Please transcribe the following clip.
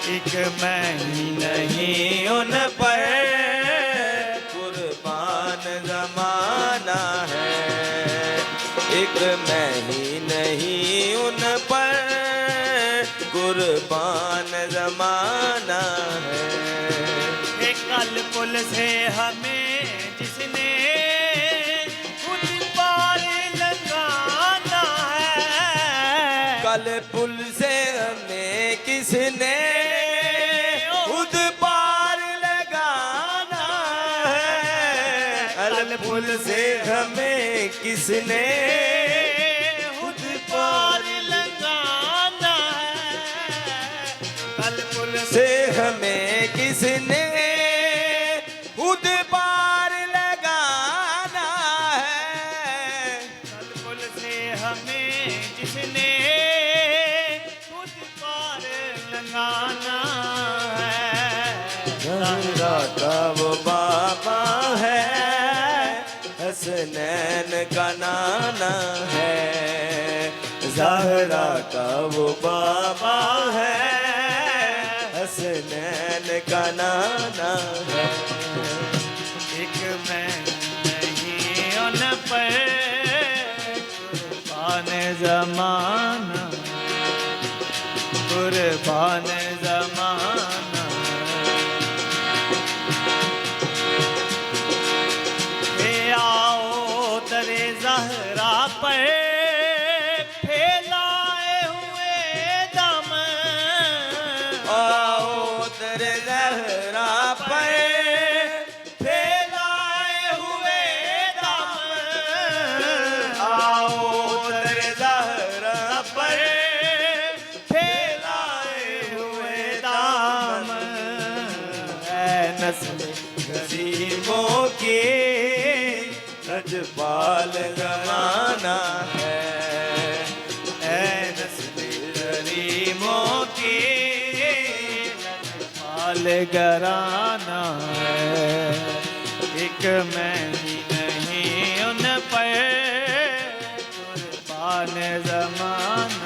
एक मैं ही नहीं उन पर कुर्बान जमाना है। एक मैं ही नहीं उन पर कुर्बान जमाना है। एक कल पुल से हमें जिसने खुद पार लगाना है। कल पुल से हमें किसने खुद पार लगाना है। कल पुल से हमें किसने खुद पार लगाना है। कल पुल से हमें किसने खुद पार लगाना है। कल पुल से हमें जिसने खुद पार लगाना है। ज़हरा का वो बाबा है, हसनैन का नाना है। ज़हरा का वो बाबा है, हसनैन का नाना है। एक मैं नहीं उन पर कुर्बान जमाना, कुर्बान जमाना। हे आओ दरे ज़हरा पर फैलाए हुए दम। आओ दर ज़हरा पर फैलाए हुए दम। आओ दर ज़हरा पर फैलाए हुए दाम। ऐ नस्ल गरीबों की रजपाल ज़माना है। ऐ नस्ल गरीबों की पाल घराना है। एक मैं ही नहीं उन पर कुर्बान ज़माना।